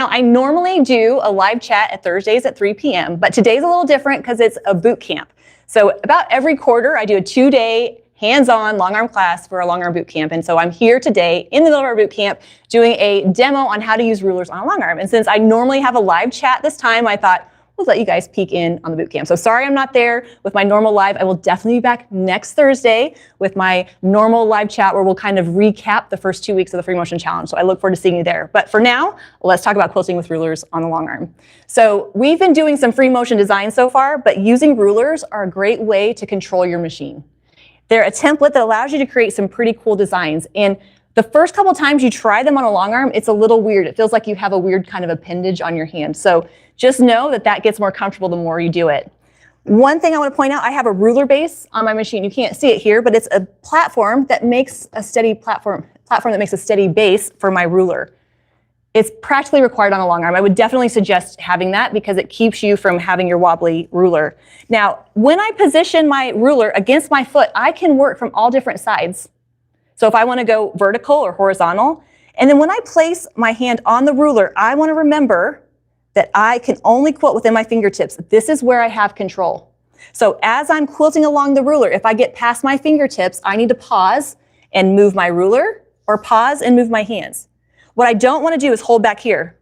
Now, I normally do a live chat at Thursdays at 3 p.m., but today's a little different because it's a boot camp. So about every quarter, I do a 2-day hands-on long arm class for a long arm boot camp. And so I'm here today in the middle of our boot camp doing a demo on how to use rulers on a long arm. And since I normally have a live chat this time, I thought, we'll let you guys peek in on the boot camp. So sorry I'm not there with my normal live. I will definitely be back next Thursday with my normal live chat where we'll kind of recap the first 2 weeks of the free motion challenge. So I look forward to seeing you there. But for now, let's talk about quilting with rulers on the long arm. So we've been doing some free motion design so far, but using rulers are a great way to control your machine. They're a template that allows you to create some pretty cool designs. And the first couple times you try them on a long arm, it's a little weird. It feels like you have a weird kind of appendage on your hand. So just know that that gets more comfortable the more you do it. One thing I want to point out, I have a ruler base on my machine. You can't see it here, but it's a platform that makes a steady platform that makes a steady base for my ruler. It's practically required on a long arm. I would definitely suggest having that because it keeps you from having your wobbly ruler. Now, when I position my ruler against my foot, I can work from all different sides. So if I want to go vertical or horizontal, and then when I place my hand on the ruler, I want to remember that I can only quilt within my fingertips. This is where I have control. So as I'm quilting along the ruler, if I get past my fingertips, I need to pause and move my ruler or pause and move my hands. What I don't want to do is hold back here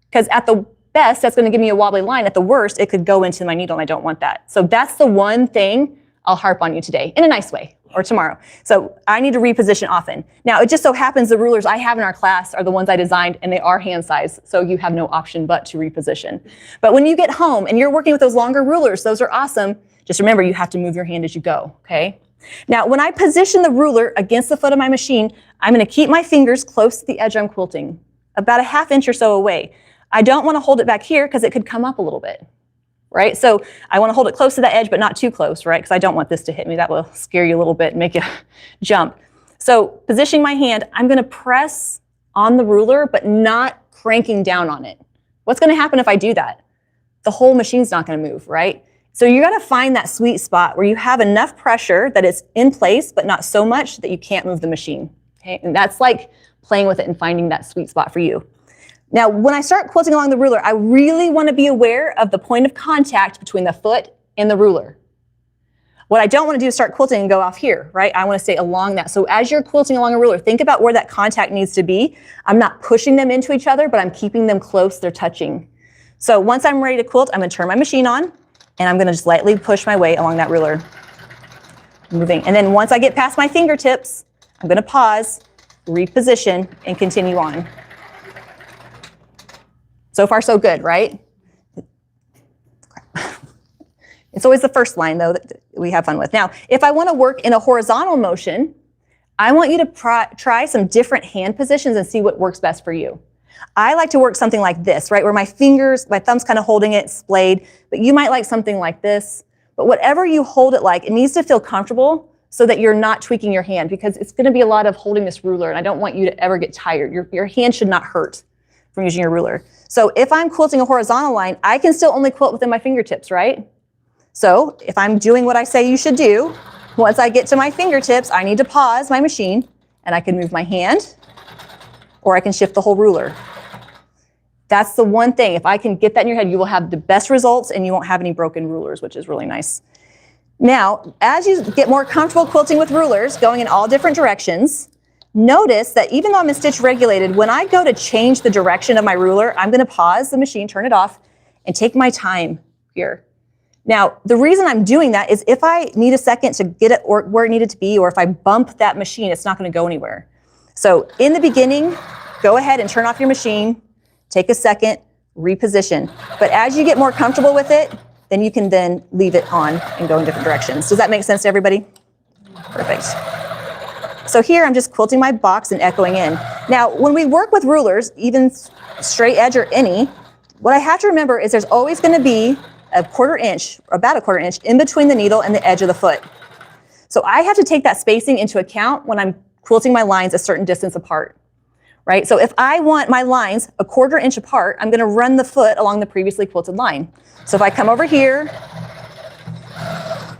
because at the best, that's going to give me a wobbly line. At the worst, it could go into my needle and I don't want that. So that's the one thing I'll harp on you today in a nice way or tomorrow. So I need to reposition often. Now, it just so happens the rulers I have in our class are the ones I designed and they are hand size. So you have no option but to reposition. But when you get home and you're working with those longer rulers, those are awesome. Just remember, you have to move your hand as you go, okay? Now, when I position the ruler against the foot of my machine, I'm going to keep my fingers close to the edge I'm quilting, about a ½ inch or so away. I don't want to hold it back here because it could come up a little bit, right? So I want to hold it close to that edge, but not too close, right? Because I don't want this to hit me. That will scare you a little bit and make you jump. So positioning my hand, I'm going to press on the ruler, but not cranking down on it. What's going to happen if I do that? The whole machine's not going to move, right? So you got to find that sweet spot where you have enough pressure that it's in place, but not so much that you can't move the machine. Okay? And that's like playing with it and finding that sweet spot for you. Now, when I start quilting along the ruler, I really want to be aware of the point of contact between the foot and the ruler. What I don't want to do is start quilting and go off here, right? I want to stay along that. So as you're quilting along a ruler, think about where that contact needs to be. I'm not pushing them into each other, but I'm keeping them close. They're touching. So once I'm ready to quilt, I'm going to turn my machine on. And I'm going to just lightly push my way along that ruler, moving. And then once I get past my fingertips, I'm going to pause, reposition, and continue on. So far, so good, right? It's always the first line, though, that we have fun with. Now, if I want to work in a horizontal motion, I want you to try some different hand positions and see what works best for you. I like to work something like this, right, where my thumb's kind of holding it splayed, but you might like something like this. But whatever you hold it like, it needs to feel comfortable so that you're not tweaking your hand because it's going to be a lot of holding this ruler, and I don't want you to ever get tired. Your hand should not hurt from using your ruler. So if I'm quilting a horizontal line, I can still only quilt within my fingertips, right? So if I'm doing what I say you should do, once I get to my fingertips, I need to pause my machine, and I can move my hand, or I can shift the whole ruler. That's the one thing. If I can get that in your head, you will have the best results and you won't have any broken rulers, which is really nice. Now, as you get more comfortable quilting with rulers, going in all different directions, notice that even though I'm in stitch regulated, when I go to change the direction of my ruler, I'm going to pause the machine, turn it off, and take my time here. Now, the reason I'm doing that is if I need a second to get it where it needed to be, or if I bump that machine, it's not going to go anywhere. So in the beginning, go ahead and turn off your machine, take a second, reposition. But as you get more comfortable with it, then you can then leave it on and go in different directions. Does that make sense to everybody? Perfect. So here I'm just quilting my box and echoing in. Now, when we work with rulers, even straight edge or any, what I have to remember is there's always going to be about a quarter inch in between the needle and the edge of the foot. So I have to take that spacing into account when I'm quilting my lines a certain distance apart, right? So if I want my lines a quarter inch apart, I'm going to run the foot along the previously quilted line. So if I come over here,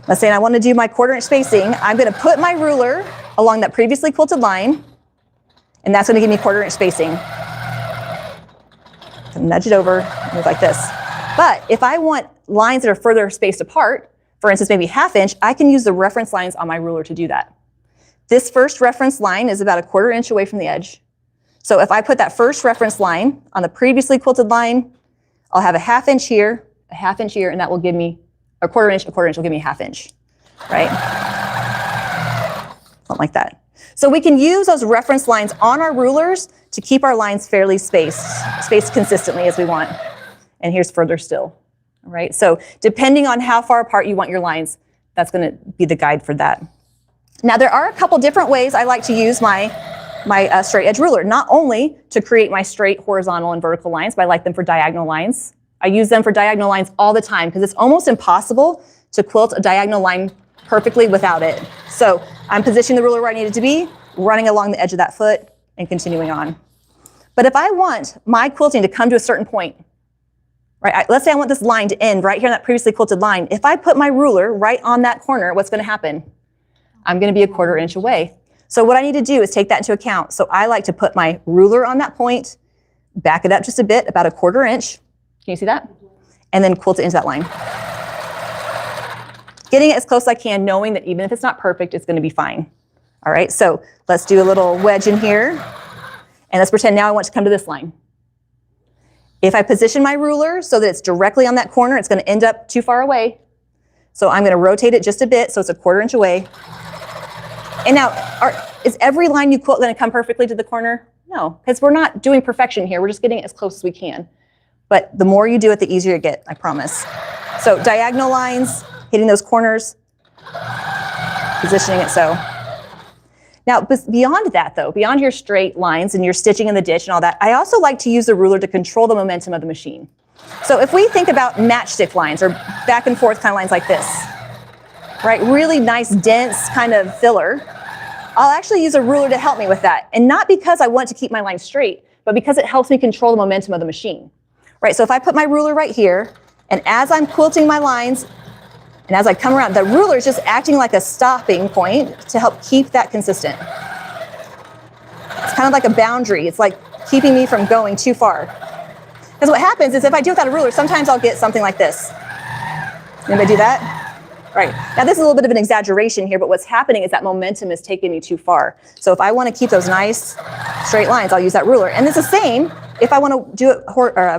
let's say I want to do my quarter inch spacing, I'm going to put my ruler along that previously quilted line, and that's going to give me quarter inch spacing. nudge it over, move like this. But if I want lines that are further spaced apart, for instance, maybe 1/2 inch, I can use the reference lines on my ruler to do that. This first reference line is about 1/4 inch away from the edge. So if I put that first reference line on the previously quilted line, I'll have 1/2 inch here, 1/2 inch here, and that will give me 1/4 inch, 1/4 inch will give me 1/2 inch, right? Something like that. So we can use those reference lines on our rulers to keep our lines fairly spaced consistently as we want. And here's further still, all right? So depending on how far apart you want your lines, that's gonna be the guide for that. Now there are a couple different ways I like to use my straight edge ruler, not only to create my straight horizontal and vertical lines, but I like them for diagonal lines. I use them for diagonal lines all the time because it's almost impossible to quilt a diagonal line perfectly without it. So I'm positioning the ruler where I need it to be, running along the edge of that foot, and continuing on. But if I want my quilting to come to a certain point, right? Let's say I want this line to end right here on that previously quilted line. If I put my ruler right on that corner, what's going to happen? I'm going to be 1/4 inch away. So what I need to do is take that into account. So I like to put my ruler on that point, back it up just a bit, about 1/4 inch. Can you see that? And then quilt it into that line. Getting it as close as I can, knowing that even if it's not perfect, it's going to be fine. All right, so let's do a little wedge in here. And let's pretend now I want to come to this line. If I position my ruler so that it's directly on that corner, it's going to end up too far away. So I'm going to rotate it just a bit so it's 1/4 inch away. And now, is every line you quilt going to come perfectly to the corner? No, because we're not doing perfection here. We're just getting it as close as we can. But the more you do it, the easier it gets, I promise. So diagonal lines, hitting those corners, positioning it so. Now, beyond that though, beyond your straight lines and your stitching in the ditch and all that, I also like to use the ruler to control the momentum of the machine. So if we think about matchstick lines or back and forth kind of lines like this, right? Really nice, dense kind of filler. I'll actually use a ruler to help me with that. And not because I want to keep my line straight, but because it helps me control the momentum of the machine. Right, so if I put my ruler right here, and as I'm quilting my lines, and as I come around, the ruler is just acting like a stopping point to help keep that consistent. It's kind of like a boundary. It's like keeping me from going too far. Because what happens is if I do without a ruler, sometimes I'll get something like this. Anybody do that? Right. Now this is a little bit of an exaggeration here, but what's happening is that momentum is taking me too far. So if I want to keep those nice straight lines, I'll use that ruler. And it's the same if I want to do it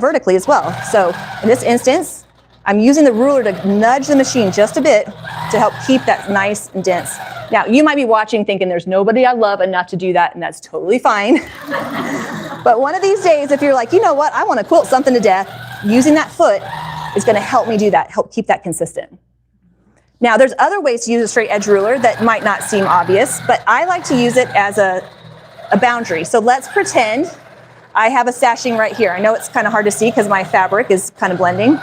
vertically as well. So in this instance, I'm using the ruler to nudge the machine just a bit to help keep that nice and dense. Now you might be watching thinking there's nobody I love enough to do that, and that's totally fine. But one of these days, if you're like, you know what, I want to quilt something to death, using that foot is going to help me do that, help keep that consistent. Now, there's other ways to use a straight edge ruler that might not seem obvious, but I like to use it as a boundary. So let's pretend I have a sashing right here. I know it's kind of hard to see because my fabric is kind of blending,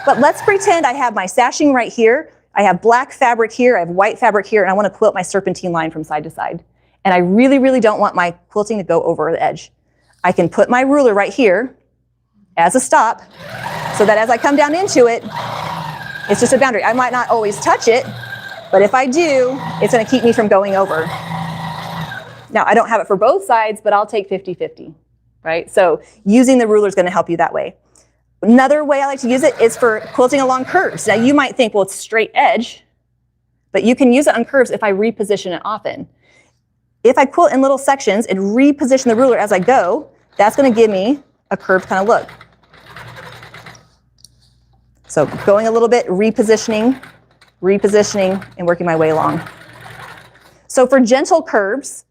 but let's pretend I have my sashing right here. I have black fabric here, I have white fabric here, and I want to quilt my serpentine line from side to side. And I really, really don't want my quilting to go over the edge. I can put my ruler right here as a stop so that as I come down into it, it's just a boundary. I might not always touch it, but if I do, it's going to keep me from going over. Now, I don't have it for both sides, but I'll take 50-50, right? So using the ruler is going to help you that way. Another way I like to use it is for quilting along curves. Now, you might think, well, it's straight edge, but you can use it on curves if I reposition it often. If I quilt in little sections and reposition the ruler as I go, that's going to give me a curved kind of look. So going a little bit, repositioning, and working my way along. So for gentle curves,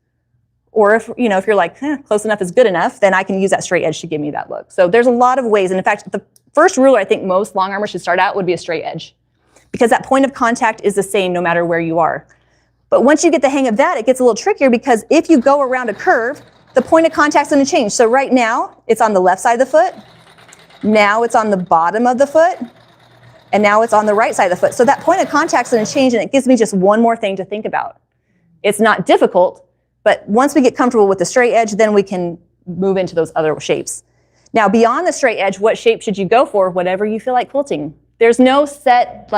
or if you're like, close enough is good enough, then I can use that straight edge to give me that look. So there's a lot of ways. And in fact, the first ruler I think most long armors should start out would be a straight edge, because that point of contact is the same no matter where you are. But once you get the hang of that, it gets a little trickier, because if you go around a curve, the point of contact is going to change. So right now, it's on the left side of the foot. Now it's on the bottom of the foot. And now it's on the right side of the foot. So that point of contact is going to change, and it gives me just one more thing to think about. It's not difficult, but once we get comfortable with the straight edge, then we can move into those other shapes. Now, beyond the straight edge, what shape should you go for? Whatever you feel like quilting. There's no set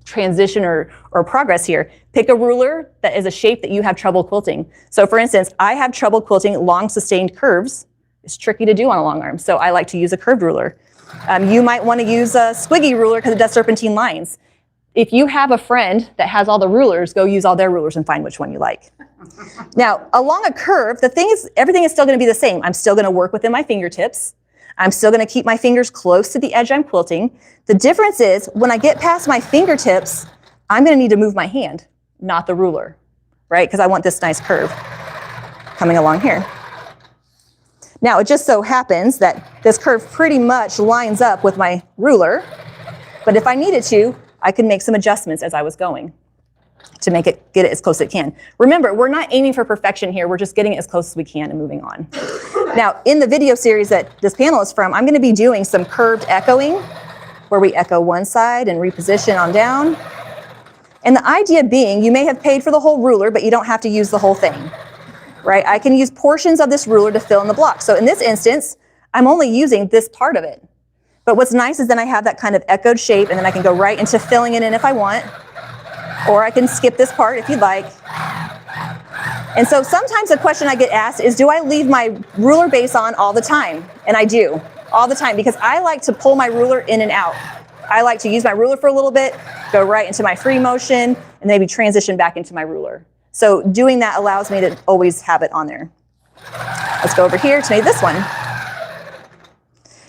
transition or progress here. Pick a ruler that is a shape that you have trouble quilting. So for instance, I have trouble quilting long sustained curves. is tricky to do on a long arm. So I like to use a curved ruler. You might want to use a squiggy ruler because it does serpentine lines. If you have a friend that has all the rulers, go use all their rulers and find which one you like. Now, along a curve, the thing is, everything is still going to be the same. I'm still going to work within my fingertips. I'm still going to keep my fingers close to the edge I'm quilting. The difference is, when I get past my fingertips, I'm going to need to move my hand, not the ruler, right? Because I want this nice curve coming along here. Now, it just so happens that this curve pretty much lines up with my ruler, but if I needed to, I could make some adjustments as I was going to make it, get it as close as it can. Remember, we're not aiming for perfection here, we're just getting it as close as we can and moving on. Now, in the video series that this panel is from, I'm going to be doing some curved echoing, where we echo one side and reposition on down. And the idea being, you may have paid for the whole ruler, but you don't have to use the whole thing, right? I can use portions of this ruler to fill in the block. So in this instance, I'm only using this part of it. But what's nice is then I have that kind of echoed shape, and then I can go right into filling it in if I want, or I can skip this part if you'd like. And so sometimes the question I get asked is, do I leave my ruler base on all the time? And I do, all the time, because I like to pull my ruler in and out. I like to use my ruler for a little bit, go right into my free motion, and maybe transition back into my ruler. So doing that allows me to always have it on there. Let's go over here to maybe this one.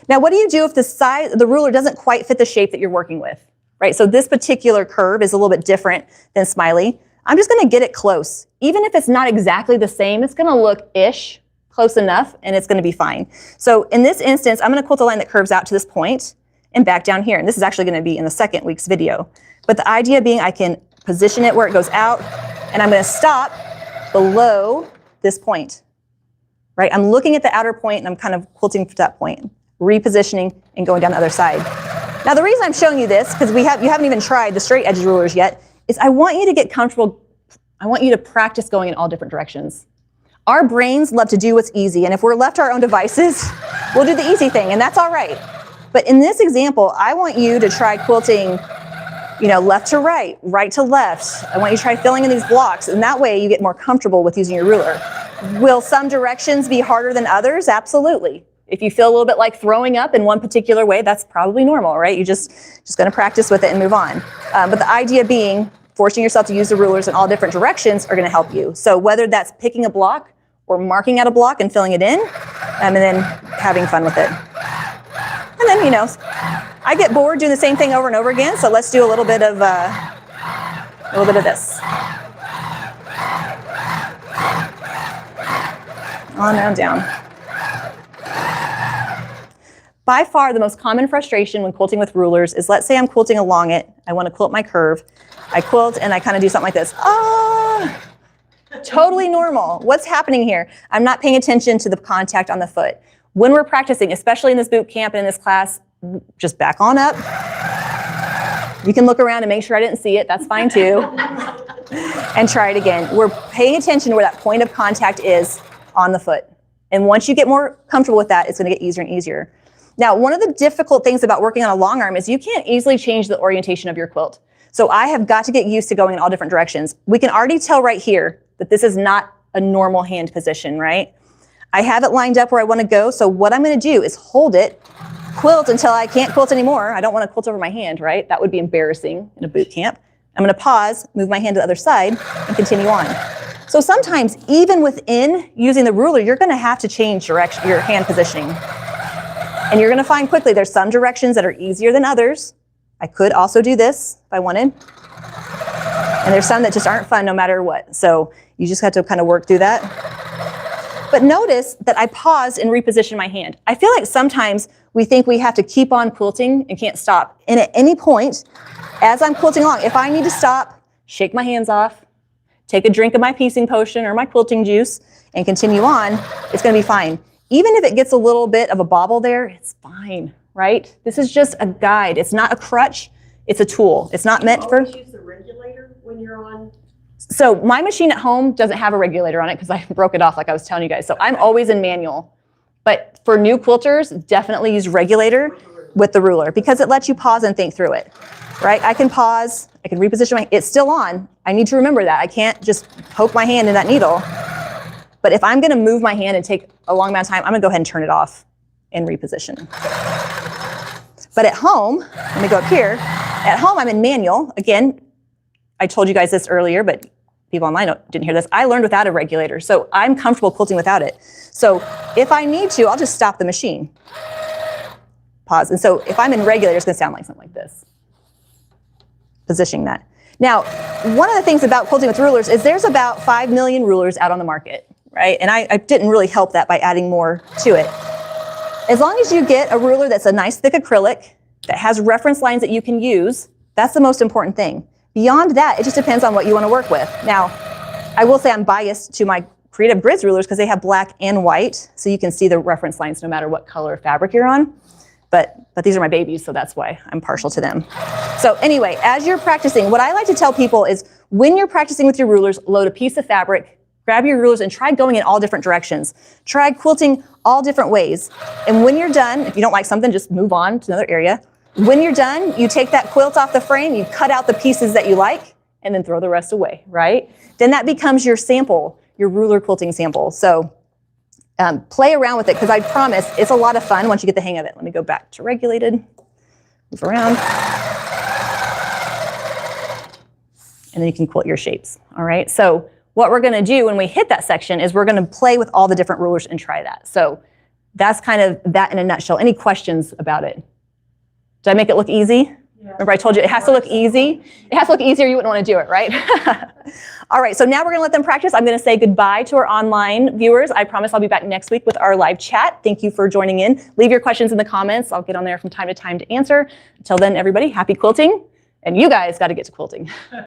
Now, what do you do if the size of the ruler doesn't quite fit the shape that you're working with, right? So this particular curve is a little bit different than Smiley. I'm just going to get it close. Even if it's not exactly the same, it's going to look-ish close enough, and it's going to be fine. So in this instance, I'm going to quilt a line that curves out to this point and back down here. And this is actually going to be in the second week's video. But the idea being, I can position it where it goes out, and I'm going to stop below this point, right? I'm looking at the outer point, and I'm kind of quilting to that point, repositioning and going down the other side. Now, the reason I'm showing you this, because you haven't even tried the straight edge rulers yet, is I want you to get comfortable. I want you to practice going in all different directions. Our brains love to do what's easy, and if we're left to our own devices, we'll do the easy thing, and that's all right. But in this example, I want you to try quilting, left to right, right to left. I want you to try filling in these blocks, and that way you get more comfortable with using your ruler. Will some directions be harder than others? Absolutely. If you feel a little bit like throwing up in one particular way, that's probably normal, right? You're just going to practice with it and move on. But the idea being, forcing yourself to use the rulers in all different directions are going to help you. So whether that's picking a block or marking out a block and filling it in, and then having fun with it. And then, I get bored doing the same thing over and over again, so let's do a little bit of this. On and down. By far, the most common frustration when quilting with rulers is, let's say I'm quilting along it. I want to quilt my curve. I quilt and I kind of do something like this. Ah! Totally normal. What's happening here? I'm not paying attention to the contact on the foot. When we're practicing, especially in this boot camp and in this class, just back on up. You can look around and make sure I didn't see it. That's fine too. And try it again. We're paying attention to where that point of contact is on the foot. And once you get more comfortable with that, it's going to get easier and easier. Now, one of the difficult things about working on a long arm is you can't easily change the orientation of your quilt. So I have got to get used to going in all different directions. We can already tell right here that this is not a normal hand position, right? I have it lined up where I want to go, so what I'm going to do is hold it, quilt until I can't quilt anymore. I don't want to quilt over my hand, right? That would be embarrassing in a boot camp. I'm going to pause, move my hand to the other side, and continue on. So sometimes, even within using the ruler, you're going to have to change your hand positioning. And you're going to find quickly there's some directions that are easier than others. I could also do this if I wanted. And there's some that just aren't fun no matter what. So you just have to kind of work through that. But notice that I paused and repositioned my hand. I feel like sometimes we think we have to keep on quilting and can't stop. And at any point, as I'm quilting along, if I need to stop, shake my hands off, take a drink of my piecing potion or my quilting juice, and continue on, it's going to be fine. Even if it gets a little bit of a bobble there, it's fine, right? This is just a guide. It's not a crutch. It's a tool. It's not meant for... Do you always use the regulator when you're on? So my machine at home doesn't have a regulator on it because I broke it off like I was telling you guys. So I'm always in manual. But for new quilters, definitely use regulator with the ruler because it lets you pause and think through it, right? I can pause. I can reposition my... It's still on. I need to remember that. I can't just poke my hand in that needle. But if I'm going to move my hand and take a long amount of time, I'm going to go ahead and turn it off and reposition. But at home, let me go up here. At home, I'm in manual. Again, I told you guys this earlier, but people online didn't hear this. I learned without a regulator, so I'm comfortable quilting without it. So if I need to, I'll just stop the machine. Pause. And so if I'm in regulator, it's going to sound like something like this. Positioning that. Now, one of the things about quilting with rulers is there's about 5 million rulers out on the market, right? And I didn't really help that by adding more to it. As long as you get a ruler that's a nice thick acrylic, that has reference lines that you can use, that's the most important thing. Beyond that, it just depends on what you want to work with. Now, I will say I'm biased to my Creative Grids rulers because they have black and white, so you can see the reference lines no matter what color fabric you're on. But these are my babies, so that's why I'm partial to them. So anyway, as you're practicing, what I like to tell people is when you're practicing with your rulers, load a piece of fabric, grab your rulers, and try going in all different directions. Try quilting all different ways. And when you're done, if you don't like something, just move on to another area. When you're done, you take that quilt off the frame, you cut out the pieces that you like, and then throw the rest away, right? Then that becomes your sample, your ruler quilting sample. So play around with it, because I promise it's a lot of fun once you get the hang of it. Let me go back to regulated, move around. And then you can quilt your shapes, all right? So what we're gonna do when we hit that section is we're gonna play with all the different rulers and try that. So that's kind of that in a nutshell. Any questions about it? Did I make it look easy? Yeah. Remember I told you it has to look easy? It has to look easier, you wouldn't want to do it, right? All right, so now we're going to let them practice. I'm going to say goodbye to our online viewers. I promise I'll be back next week with our live chat. Thank you for joining in. Leave your questions in the comments. I'll get on there from time to time to answer. Until then, everybody, happy quilting. And you guys got to get to quilting.